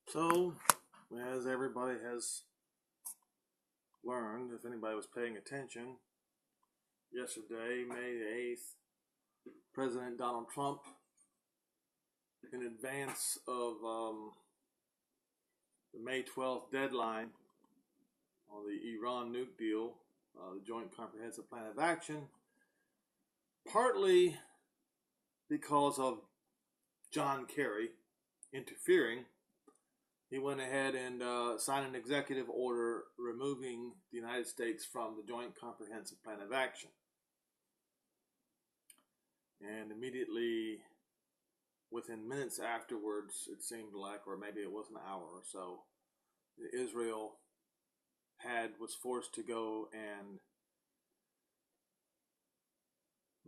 So, as everybody has learned, if anybody was paying attention, yesterday, May the 8th, President Donald Trump, in advance of the May 12th deadline on the Iran nuke deal, the Joint Comprehensive Plan of Action, partly because of John Kerry interfering, he went ahead and signed an executive order removing the United States from the Joint Comprehensive Plan of Action. And immediately, within minutes afterwards, it seemed like, or maybe it was an hour or so, Israel was forced to go and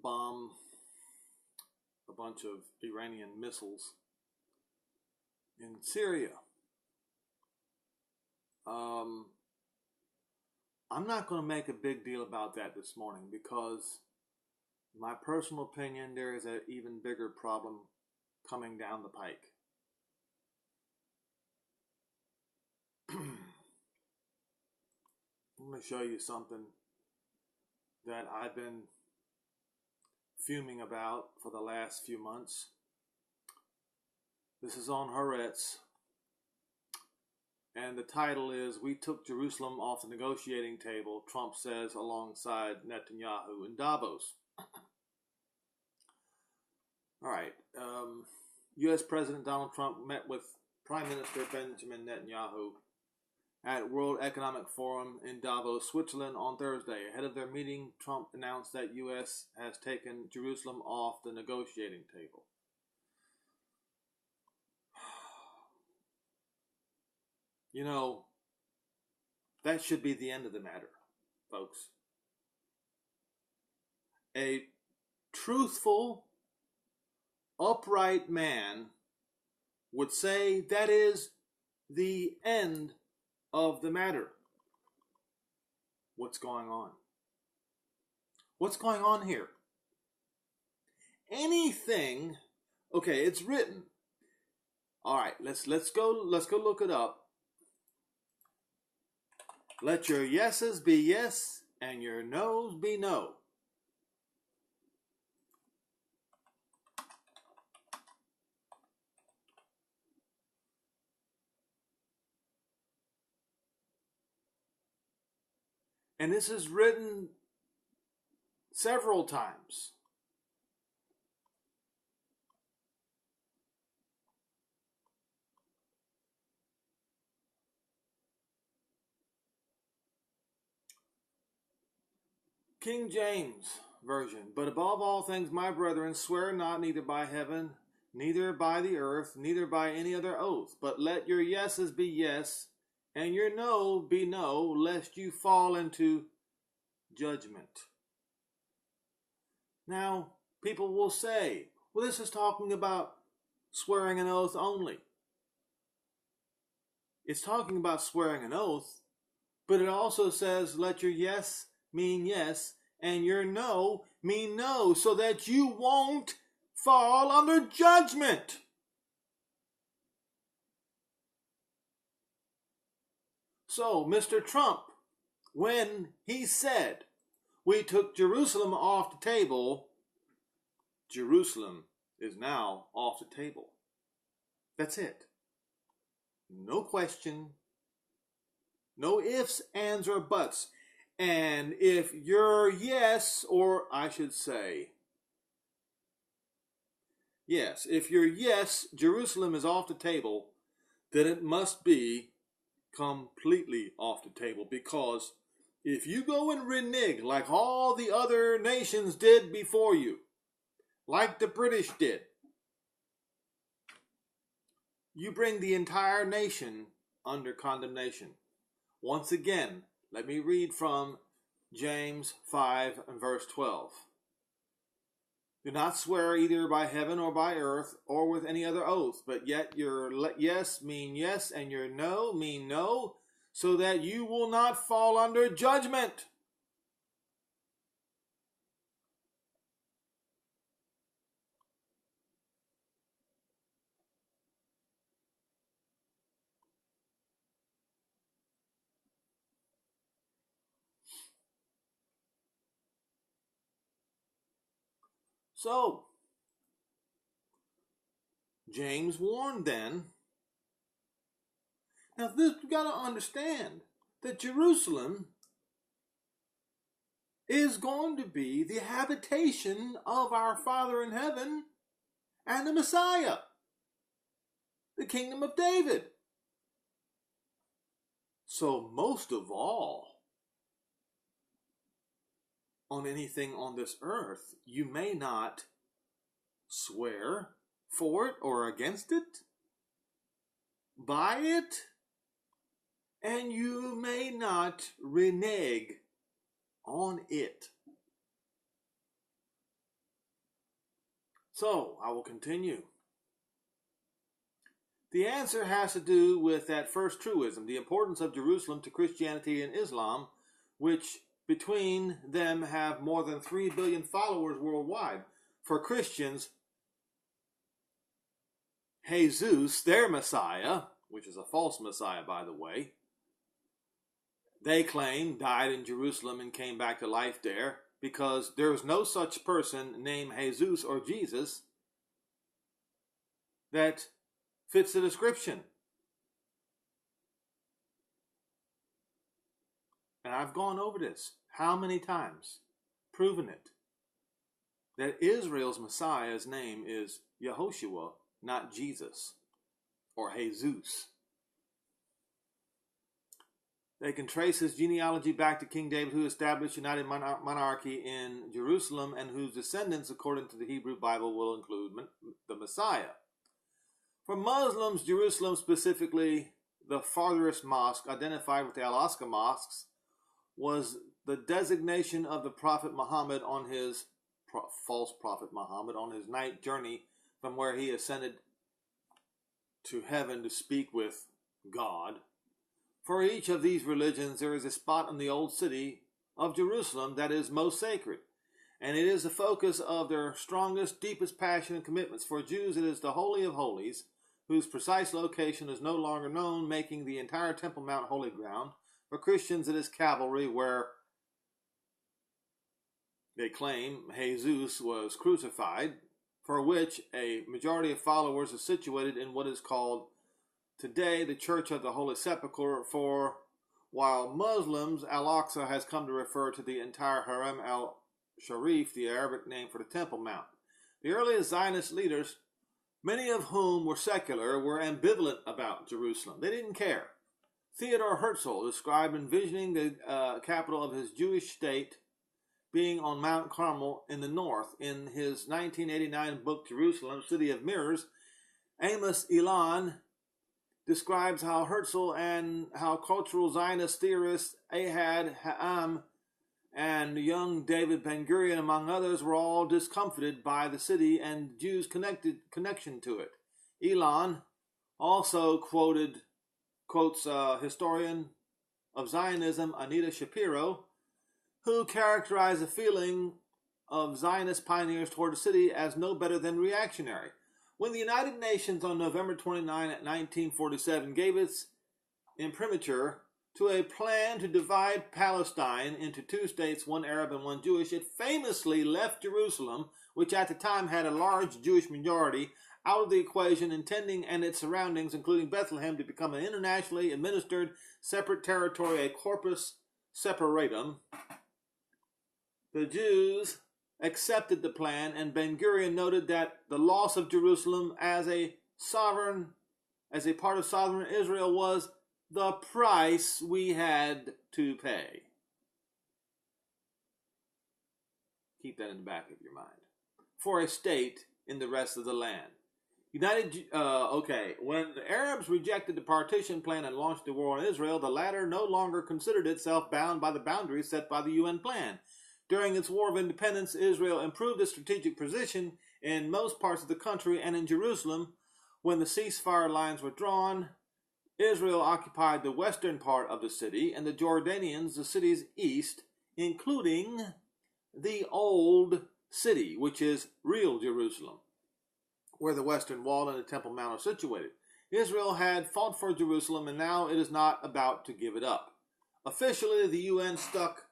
bomb a bunch of Iranian missiles in Syria. I'm not going to make a big deal about that this morning because, in my personal opinion, there is an even bigger problem coming down the pike. I'm going to show you something that I've been fuming about for the last few months. This is on Haaretz, and the title is, "We Took Jerusalem Off the Negotiating Table," Trump says alongside Netanyahu in Davos. All right. U.S. President Donald Trump met with Prime Minister Benjamin Netanyahu at World Economic Forum in Davos, Switzerland on Thursday. Ahead of their meeting, Trump announced that U.S. has taken Jerusalem off the negotiating table. You know, that should be the end of the matter, folks. A truthful, upright man would say that is the end of the matter. What's going on? What's going on here? Anything, okay, it's written. All right, let's go look it up. Let your yeses be yes and your noes be no. And this is written several times. King James Version. "But above all things, my brethren, swear not neither by heaven, neither by the earth, neither by any other oath, but let your yeses be yes, and your no be no, lest you fall into judgment." Now, people will say, well, this is talking about swearing an oath only. It's talking about swearing an oath, but it also says, let your yes mean yes, and your no mean no, so that you won't fall under judgment. So, Mr. Trump, when he said, "We took Jerusalem off the table," Jerusalem is now off the table. That's it. No question, no ifs, ands, or buts. And if your yes, or I should say, yes, if your yes, Jerusalem is off the table, then it must be completely off the table. Because if you go and renege like all the other nations did before you, like the British did, you bring the entire nation under condemnation. Once again, let me read from James 5 and verse 12. "Do not swear either by heaven or by earth or with any other oath, but yet your yes mean yes and your no mean no, so that you will not fall under judgment." So, James warned then. Now, this you got to understand that Jerusalem is going to be the habitation of our Father in heaven and the Messiah, the kingdom of David. So, most of all, on anything on this earth, you may not swear for it or against it, buy it, and you may not renege on it. So, I will continue. The answer has to do with that first truism, the importance of Jerusalem to Christianity and Islam, which between them have more than 3 billion followers worldwide. For Christians, Jesus, their Messiah, which is a false Messiah, by the way, they claim died in Jerusalem and came back to life there, because there is no such person named Jesus or Jesus that fits the description. And I've gone over this how many times, proven it, that Israel's Messiah's name is Yehoshua, not Jesus or Jesus. They can trace his genealogy back to King David, who established united monarchy in Jerusalem, and whose descendants, according to the Hebrew Bible, will include the Messiah. For Muslims, Jerusalem, specifically the farthest mosque, identified with the Al-Aqsa mosques, was the designation of the Prophet Muhammad on his false prophet Muhammad on his night journey from where he ascended to heaven to speak with God. For each of these religions, there is a spot in the old city of Jerusalem that is most sacred, and it is the focus of their strongest, deepest passion and commitments. For Jews, it is the Holy of Holies, whose precise location is no longer known, making the entire Temple Mount holy ground. For Christians, it is Calvary, where they claim Jesus was crucified, for which a majority of followers is situated in what is called today the Church of the Holy Sepulchre. For while Muslims, Al-Aqsa has come to refer to the entire Haram al-Sharif, the Arabic name for the Temple Mount. The earliest Zionist leaders, many of whom were secular, were ambivalent about Jerusalem. They didn't care. Theodor Herzl described envisioning the capital of his Jewish state being on Mount Carmel in the north. In his 1989 book, Jerusalem, City of Mirrors, Amos Elan describes how Herzl and how cultural Zionist theorists Ahad Ha'am and young David Ben-Gurion, among others, were all discomfited by the city and Jews' connection to it. Elan also quotes historian of Zionism Anita Shapiro, who characterized the feeling of Zionist pioneers toward the city as no better than reactionary. When the United Nations on November 29, 1947, gave its imprimatur to a plan to divide Palestine into 2 states, one Arab and one Jewish, it famously left Jerusalem, which at the time had a large Jewish majority, out of the equation, intending and its surroundings, including Bethlehem, to become an internationally administered separate territory, a corpus separatum. The Jews accepted the plan, and Ben-Gurion noted that the loss of Jerusalem as a part of sovereign Israel was the price we had to pay. Keep that in the back of your mind. For a state in the rest of the land. When the Arabs rejected the partition plan and launched the war on Israel, the latter no longer considered itself bound by the boundaries set by the UN plan. During its War of Independence, Israel improved its strategic position in most parts of the country, and in Jerusalem, when the ceasefire lines were drawn, Israel occupied the western part of the city, and the Jordanians the city's east, including the Old City, which is real Jerusalem, where the Western Wall and the Temple Mount are situated. Israel had fought for Jerusalem, and now it is not about to give it up. Officially, the UN stuck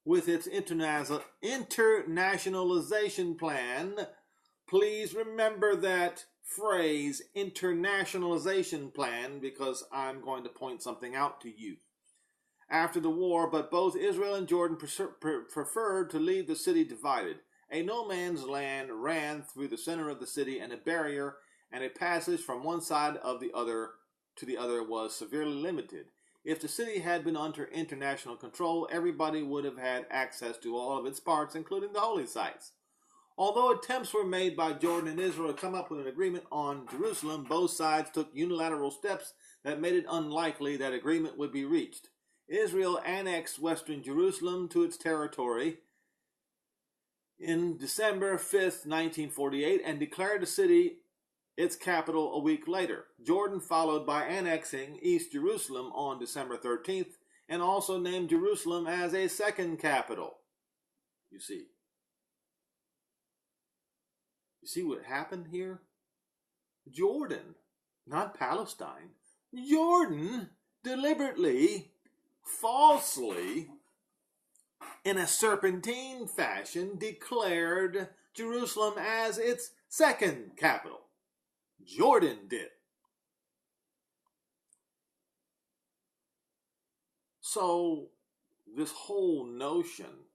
with its internationalization plan. Please remember that phrase, internationalization plan, because I'm going to point something out to you. After the war, but both Israel and Jordan preferred to leave the city divided. A no man's land ran through the center of the city, and a barrier and a passage from one side of the other to the other was severely limited. If the city had been under international control, everybody would have had access to all of its parts, including the holy sites. Although attempts were made by Jordan and Israel to come up with an agreement on Jerusalem, both sides took unilateral steps that made it unlikely that agreement would be reached. Israel annexed western Jerusalem to its territory in December 5th, 1948, and declared the city its capital a week later. Jordan followed by annexing East Jerusalem on December 13th and also named Jerusalem as a second capital. You see what happened here? Jordan, not Palestine, Jordan deliberately, falsely, in a serpentine fashion, declared Jerusalem as its second capital. Jordan did. So, this whole notion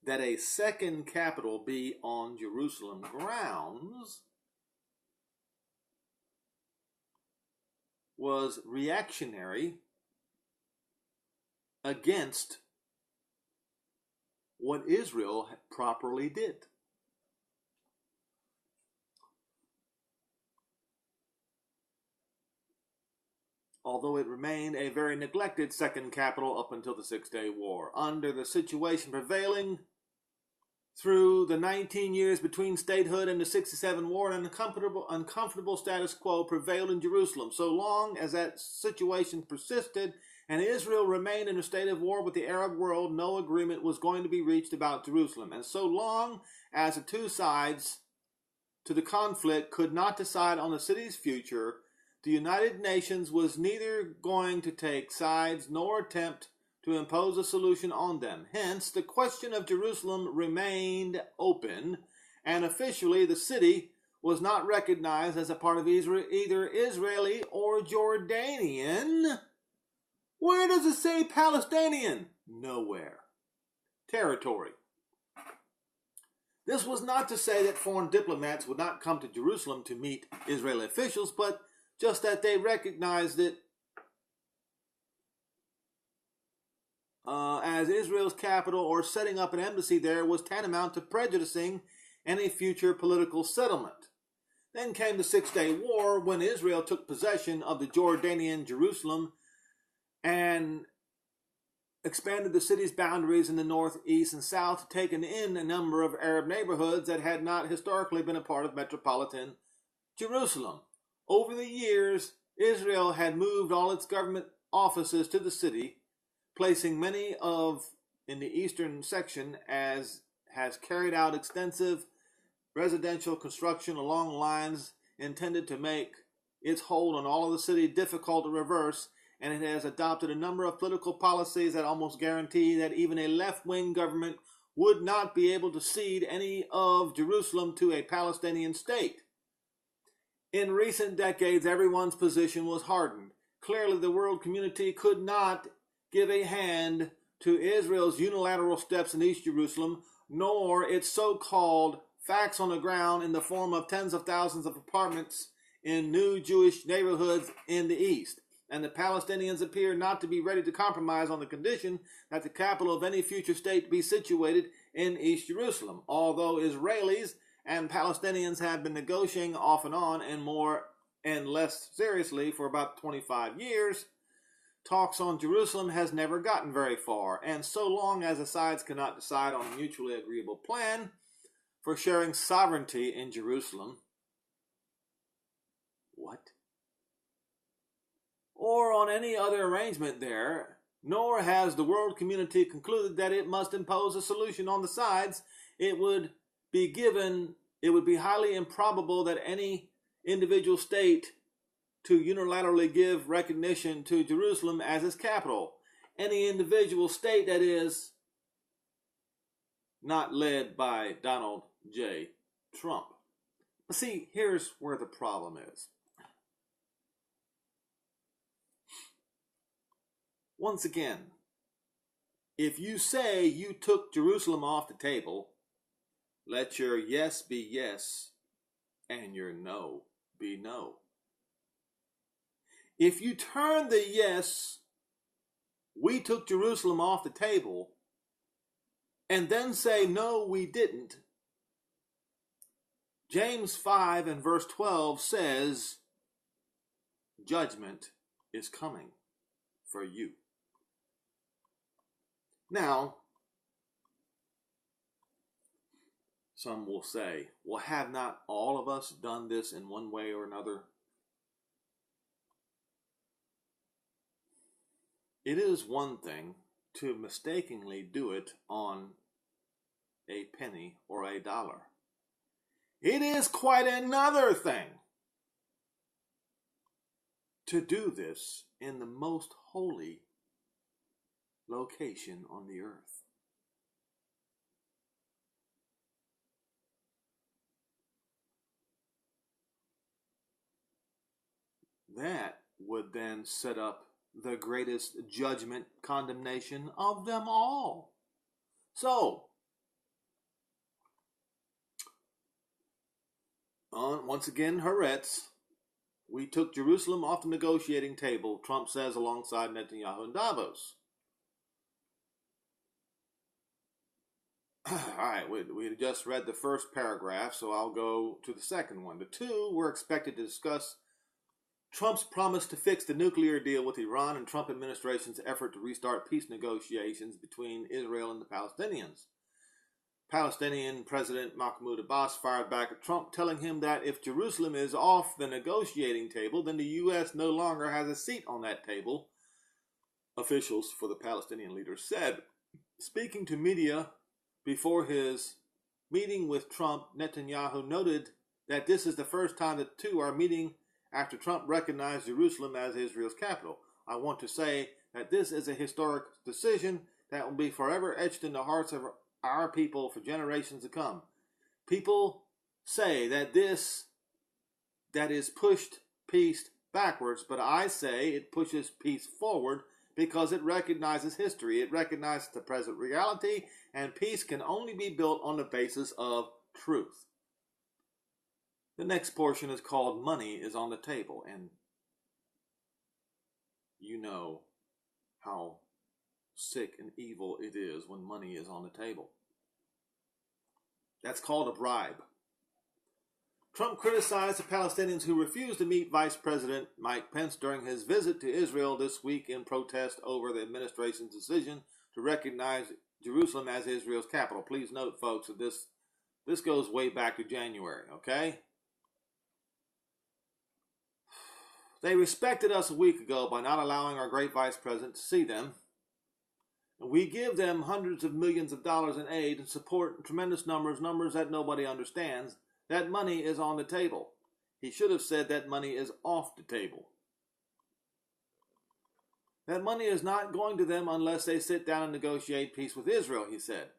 that a second capital be on Jerusalem grounds was reactionary against what Israel properly did. Although it remained a very neglected second capital up until the Six-Day War. Under the situation prevailing through the 19 years between statehood and the 67 war, an uncomfortable status quo prevailed in Jerusalem. So long as that situation persisted and Israel remained in a state of war with the Arab world, no agreement was going to be reached about Jerusalem. And so long as the two sides to the conflict could not decide on the city's future, the United Nations was neither going to take sides nor attempt to impose a solution on them. Hence, the question of Jerusalem remained open, and officially the city was not recognized as a part of either Israeli or Jordanian. Where does it say Palestinian? Nowhere. Territory. This was not to say that foreign diplomats would not come to Jerusalem to meet Israeli officials, but just that they recognized it as Israel's capital, or setting up an embassy there was tantamount to prejudicing any future political settlement. Then came the Six-Day War, when Israel took possession of the Jordanian Jerusalem and expanded the city's boundaries in the north, east, and south, taking in a number of Arab neighborhoods that had not historically been a part of metropolitan Jerusalem. Over the years, Israel had moved all its government offices to the city, placing many in the eastern section, as has carried out extensive residential construction along lines intended to make its hold on all of the city difficult to reverse, and it has adopted a number of political policies that almost guarantee that even a left-wing government would not be able to cede any of Jerusalem to a Palestinian state. In recent decades, everyone's position was hardened. Clearly, the world community could not give a hand to Israel's unilateral steps in East Jerusalem, nor its so-called facts on the ground in the form of tens of thousands of apartments in new Jewish neighborhoods in the East. And the Palestinians appear not to be ready to compromise on the condition that the capital of any future state be situated in East Jerusalem. Although Israelis and Palestinians have been negotiating off and on and more and less seriously for about 25 years, talks on Jerusalem has never gotten very far. And so long as the sides cannot decide on a mutually agreeable plan for sharing sovereignty in Jerusalem, or on any other arrangement there, nor has the world community concluded that it must impose a solution on the sides, it would be highly improbable that any individual state to unilaterally give recognition to Jerusalem as its capital. Any individual state, that is, not led by Donald J. Trump. But see, here's where the problem is. Once again, if you say you took Jerusalem off the table, let your yes be yes and your no be no. If you turn the yes, we took Jerusalem off the table, and then say no, we didn't, James 5 and verse 12 says, judgment is coming for you. Now, some will say, well, have not all of us done this in one way or another? It is one thing to mistakenly do it on a penny or a dollar. It is quite another thing to do this in the most holy location on the earth. That would then set up the greatest judgment condemnation of them all. So, once again, Haaretz, we took Jerusalem off the negotiating table, Trump says alongside Netanyahu in Davos. All right, we just read the first paragraph, so I'll go to the second one. The two were expected to discuss Trump's promise to fix the nuclear deal with Iran and Trump administration's effort to restart peace negotiations between Israel and the Palestinians. Palestinian President Mahmoud Abbas fired back at Trump, telling him that if Jerusalem is off the negotiating table, then the U.S. no longer has a seat on that table, officials for the Palestinian leader said. Speaking to media before his meeting with Trump, Netanyahu noted that this is the first time the two are meeting after Trump recognized Jerusalem as Israel's capital. I want to say that this is a historic decision that will be forever etched in the hearts of our people for generations to come. People say that that is pushed peace backwards, but I say it pushes peace forward because it recognizes history. It recognizes the present reality, and peace can only be built on the basis of truth. The next portion is called Money is on the Table, and you know how sick and evil it is when money is on the table. That's called a bribe. Trump criticized the Palestinians who refused to meet Vice President Mike Pence during his visit to Israel this week in protest over the administration's decision to recognize Jerusalem as Israel's capital. Please note, folks, that this goes way back to January, okay? They respected us a week ago by not allowing our great vice president to see them. And we give them hundreds of millions of dollars in aid and support in tremendous numbers that nobody understands. That money is on the table. He should have said that money is off the table. That money is not going to them unless they sit down and negotiate peace with Israel, he said.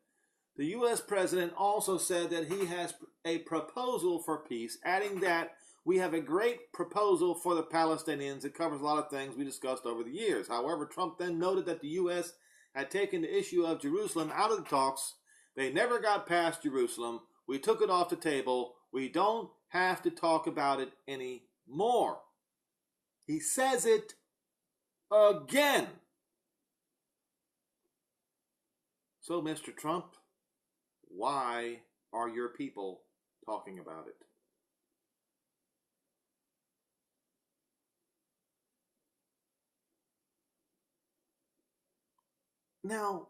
The U.S. president also said that he has a proposal for peace, adding that we have a great proposal for the Palestinians. It covers a lot of things we discussed over the years. However, Trump then noted that the U.S. had taken the issue of Jerusalem out of the talks. They never got past Jerusalem. We took it off the table. We don't have to talk about it anymore. He says it again. So, Mr. Trump, why are your people talking about it? Now,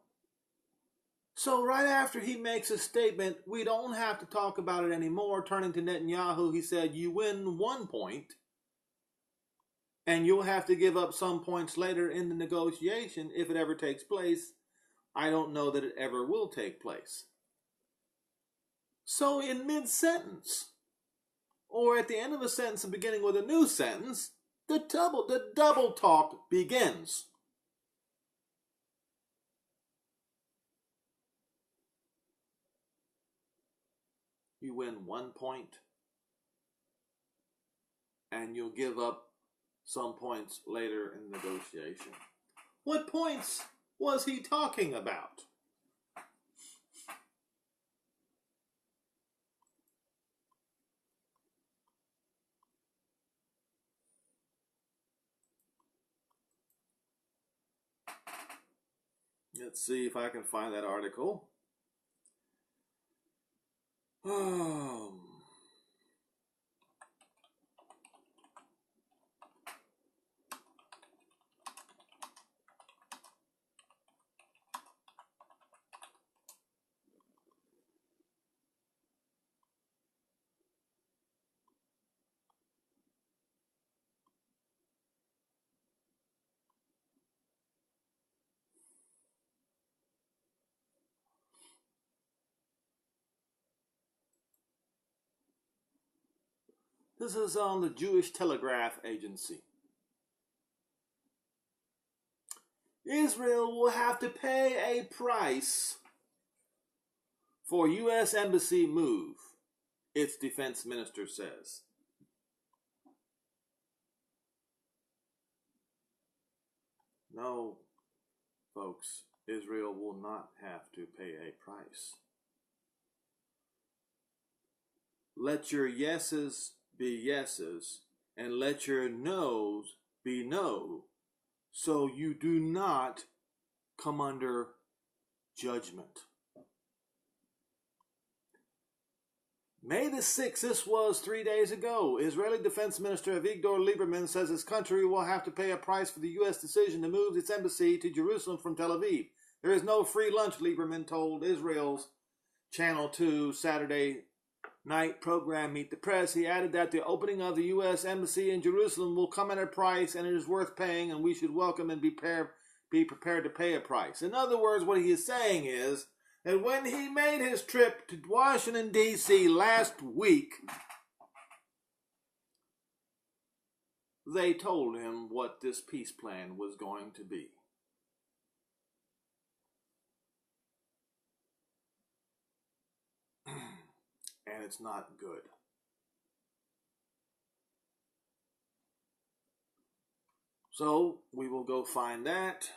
so right after he makes a statement, we don't have to talk about it anymore, turning to Netanyahu, he said, you win 1 point, and you'll have to give up some points later in the negotiation if it ever takes place. I don't know that it ever will take place. So in mid-sentence, or at the end of a sentence and beginning with a new sentence, the double talk begins. You win 1 point, and you'll give up some points later in the negotiation. What points was he talking about? Let's see if I can find that article. This is on the Jewish Telegraph Agency. Israel will have to pay a price for U.S. Embassy move, its defense minister says. No, folks, Israel will not have to pay a price. Let your yeses be yeses, and let your no's be no, so you do not come under judgment. May the 6th, this was 3 days ago, Israeli Defense Minister Avigdor Lieberman says his country will have to pay a price for the U.S. decision to move its embassy to Jerusalem from Tel Aviv. There is no free lunch, Lieberman told Israel's Channel 2 Saturday night program Meet the Press. He added that the opening of the U.S. Embassy in Jerusalem will come at a price, and it is worth paying, and we should welcome and be prepared to pay a price. In other words, what he is saying is that when he made his trip to Washington, D.C. last week, they told him what this peace plan was going to be. And it's not good. So we will go find that.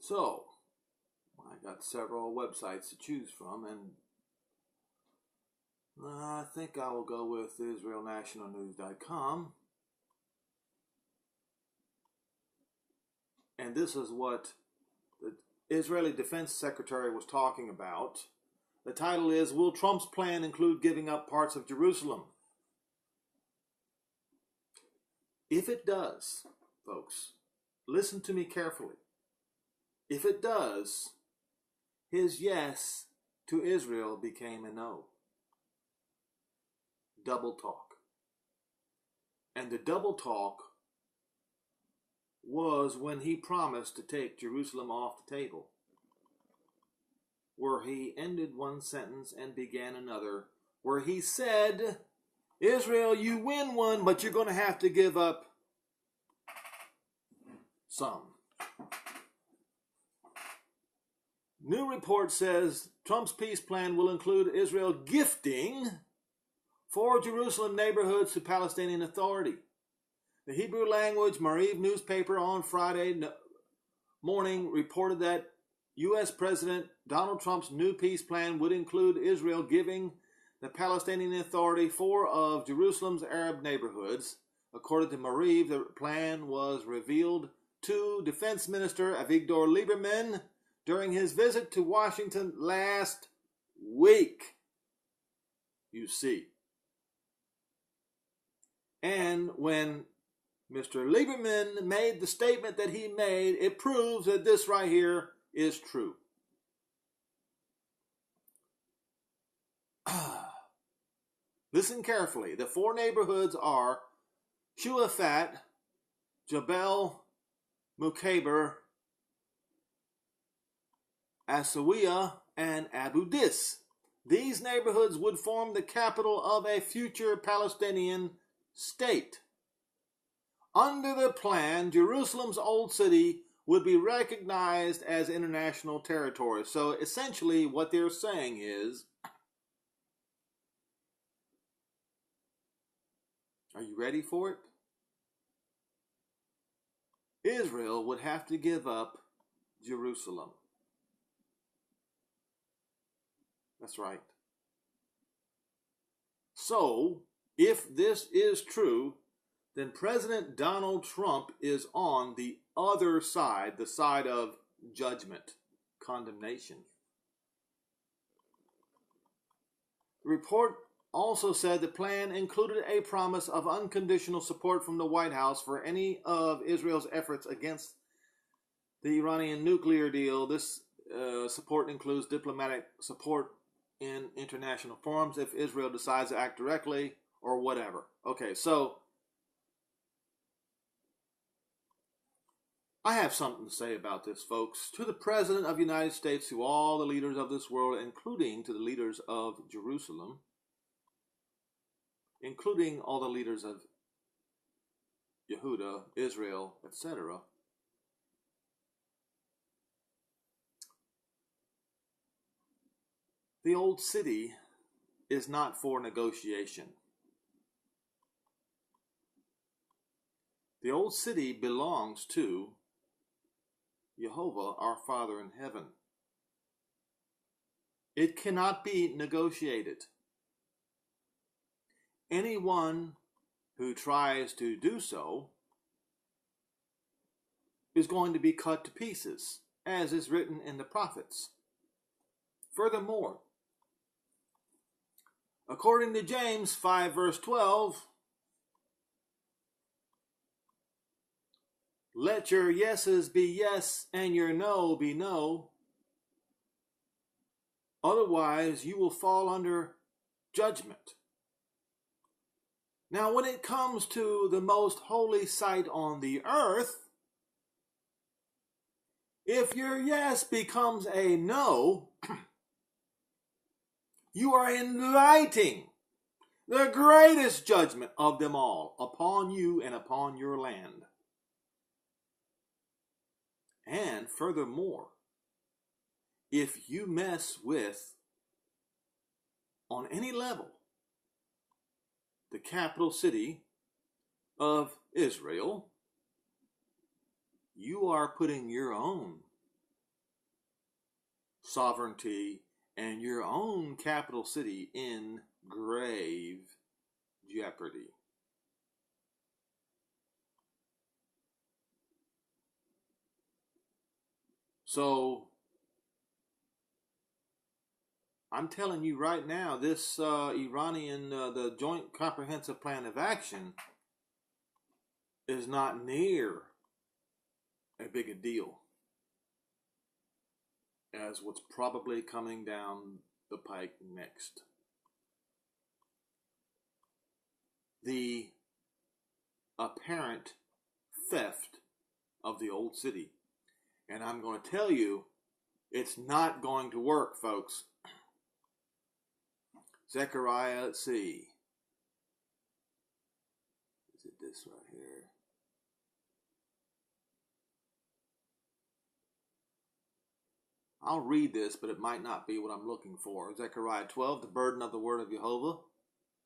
So, I got several websites to choose from, and I think I will go with IsraelNationalNews.com. And this is what the Israeli Defense Secretary was talking about. The title is, Will Trump's Plan Include Giving Up Parts of Jerusalem? If it does, folks, listen to me carefully. If it does, his yes to Israel became a no. Double talk. And the double talk was when he promised to take Jerusalem off the table, where he ended one sentence and began another, where he said, Israel, you win one, but you're going to have to give up some. New report says Trump's peace plan will include Israel gifting 4 Jerusalem neighborhoods to Palestinian Authority. The Hebrew language Maariv newspaper on Friday morning reported that U.S. President Donald Trump's new peace plan would include Israel giving the Palestinian Authority 4 of Jerusalem's Arab neighborhoods. According to Maariv, the plan was revealed to Defense Minister Avigdor Lieberman during his visit to Washington last week. You see. And when Mr. Lieberman made the statement that he made, it proves that this right here is true. Listen carefully. The 4 neighborhoods are Shuafat, Jabal Mukhaber, Asawiya, and Abu Dis. These neighborhoods would form the capital of a future Palestinian state. Under the plan, Jerusalem's old city would be recognized as international territory. So essentially what they're saying is, are you ready for it? Israel would have to give up Jerusalem. That's right. So, if this is true, then President Donald Trump is on the other side, the side of judgment, condemnation. The report also said the plan included a promise of unconditional support from the White House for any of Israel's efforts against the Iranian nuclear deal. This support includes diplomatic support in international forums if Israel decides to act directly or whatever. Okay, so I have something to say about this, folks. To the President of the United States, to all the leaders of this world, including to the leaders of Jerusalem, including all the leaders of Yehuda, Israel, etc. The old city is not for negotiation. The old city belongs to Jehovah, our Father in heaven. It cannot be negotiated. Anyone who tries to do so is going to be cut to pieces, as is written in the prophets. Furthermore, according to James 5 verse 12, let your yeses be yes and your no be no. Otherwise, you will fall under judgment. Now, when it comes to the most holy site on the earth, if your yes becomes a no, you are inviting the greatest judgment of them all upon you and upon your land. And furthermore, if you mess with, on any level, the capital city of Israel, you are putting your own sovereignty and your own capital city in grave jeopardy. So, I'm telling you right now, this Iranian, the Joint Comprehensive Plan of Action is not near as big a deal as what's probably coming down the pike next. The apparent theft of the old city. And I'm going to tell you, it's not going to work, folks. Zechariah, let's see. Is it this right here? I'll read this, but it might not be what I'm looking for. Zechariah 12, the burden of the word of Jehovah.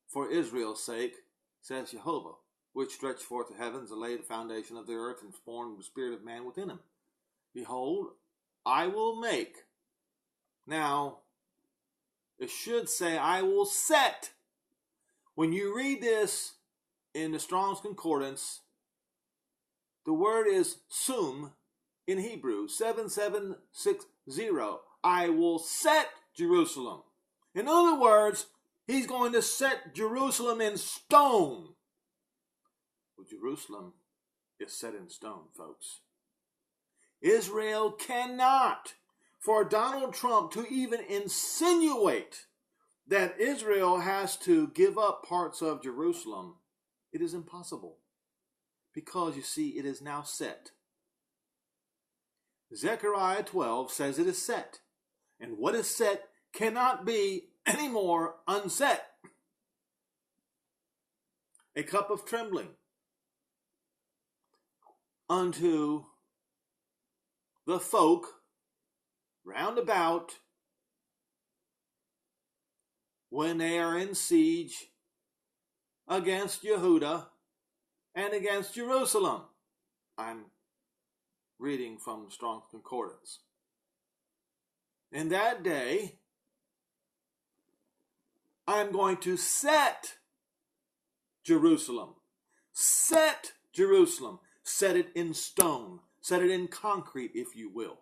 For Israel's sake, says Jehovah, which stretched forth the heavens and laid the foundation of the earth and formed the spirit of man within him. Behold, I will make. Now, it should say, I will set. When you read this in the Strong's Concordance, the word is sum in Hebrew, 7760. I will set Jerusalem. In other words, he's going to set Jerusalem in stone. Well, Jerusalem is set in stone, folks. Israel cannot. For Donald Trump to even insinuate that Israel has to give up parts of Jerusalem, it is impossible. Because, you see, it is now set. Zechariah 12 says it is set. And what is set cannot be any more unset. A cup of trembling unto the folk round about when they are in siege against Yehuda and against Jerusalem. I'm reading from Strong's Concordance. In that day, I'm going to set Jerusalem. Set Jerusalem. Set it in stone. Set it in concrete, if you will.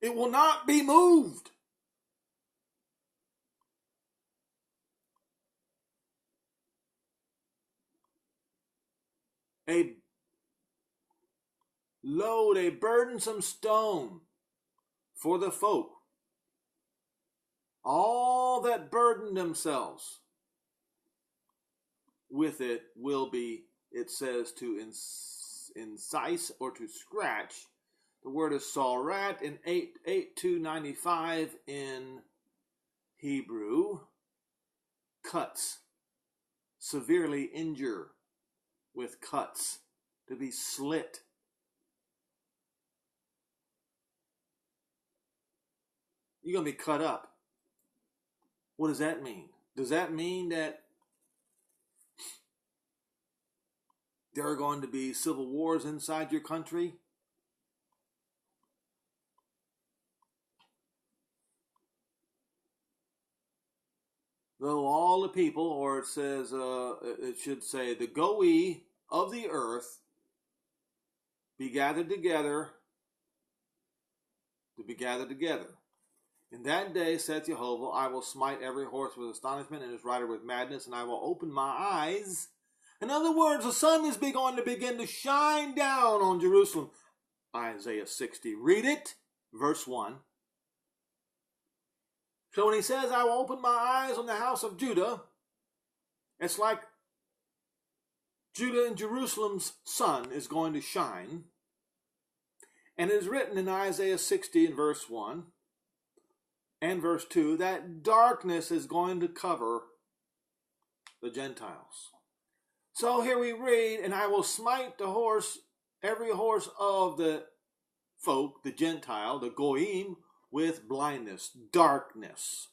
It will not be moved. A load, a burdensome stone for the folk. All that burden themselves with it will be, it says, to incise or to scratch. The word is sarat in 8295 in Hebrew. Cuts. Severely injure with cuts. To be slit. You're going to be cut up. What does that mean? Does that mean that there are going to be civil wars inside your country? Though all the people, or it says, it should say, the goe of the earth be gathered together, to be gathered together. In that day, saith Jehovah, I will smite every horse with astonishment and his rider with madness, and I will open my eyes. In other words, the sun is going to begin to shine down on Jerusalem. Isaiah 60. Read it, verse 1. So when he says, I will open my eyes on the house of Judah, it's like Judah and Jerusalem's sun is going to shine. And it is written in Isaiah 60 in verse 1 and verse 2 that darkness is going to cover the Gentiles. So here we read, and I will smite the horse, every horse of the folk, the Gentile, the Goyim, with blindness, darkness.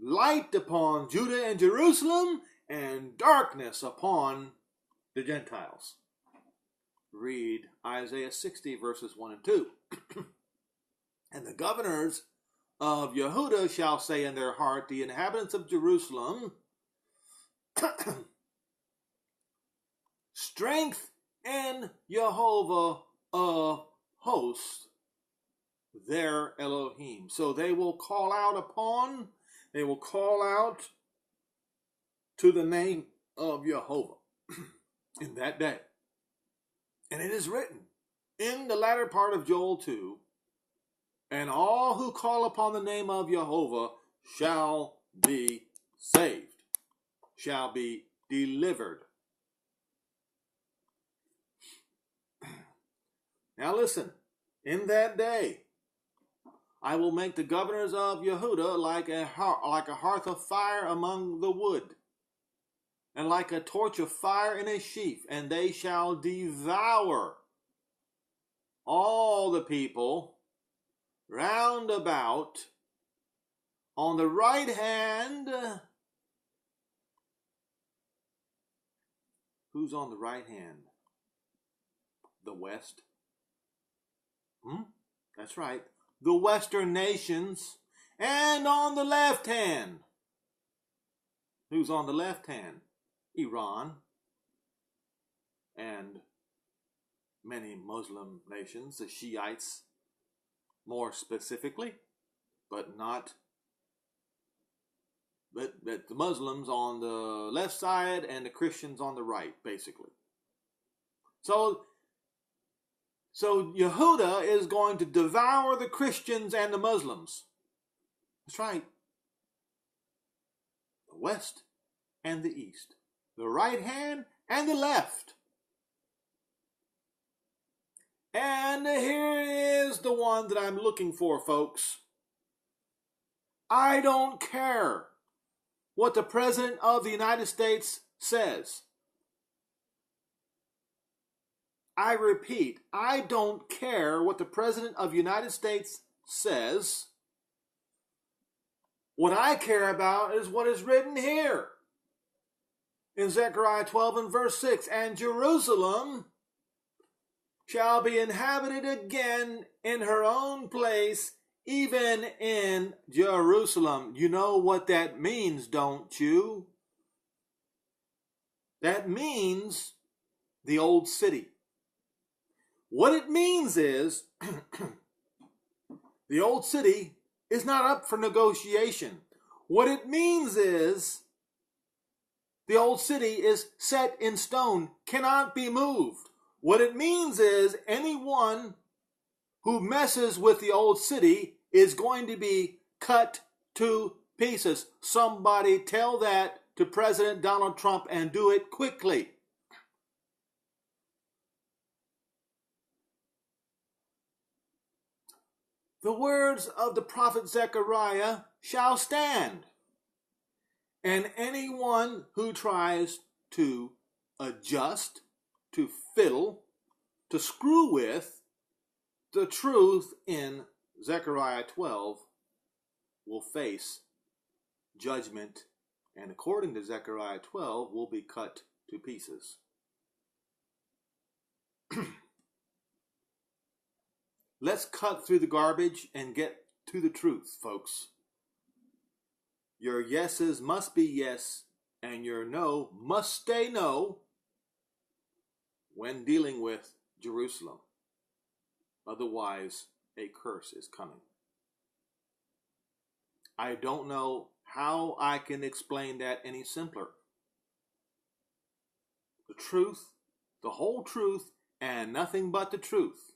Light upon Judah and Jerusalem, and darkness upon the Gentiles. Read Isaiah 60, verses 1 and 2. And the governors of Yehuda shall say in their heart, the inhabitants of Jerusalem, strength in Jehovah of hosts, their Elohim. So they will call out to the name of Jehovah in that day. And it is written in the latter part of Joel 2, and all who call upon the name of Jehovah shall be saved, shall be delivered. Now listen, in that day, I will make the governors of Yehuda like a hearth of fire among the wood, and like a torch of fire in a sheaf, and they shall devour all the people round about on the right hand. Who's on the right hand? The West. That's right. The Western nations. And on the left hand. Who's on the left hand? Iran. And many Muslim nations, the Shiites more specifically, but the Muslims on the left side and the Christians on the right, basically. So Yehuda is going to devour the Christians and the Muslims. That's right. The West and the East. The right hand and the left. And here is the one that I'm looking for, folks. I don't care what the President of the United States says. I repeat, I don't care what the President of the United States says. What I care about is what is written here in Zechariah 12 and verse 6. And Jerusalem shall be inhabited again in her own place, even in Jerusalem. You know what that means, don't you? That means the old city. What it means is the old city is not up for negotiation. What it means is the old city is set in stone, cannot be moved. What it means is anyone who messes with the old city is going to be cut to pieces. Somebody tell that to President Donald Trump and do it quickly. The words of the prophet Zechariah shall stand, and anyone who tries to adjust, to fiddle, to screw with the truth in Zechariah 12 will face judgment, and according to Zechariah 12 will be cut to pieces. Let's cut through the garbage and get to the truth, folks. Your yeses must be yes, and your no must stay no when dealing with Jerusalem. Otherwise, a curse is coming. I don't know how I can explain that any simpler. The truth, the whole truth, and nothing but the truth.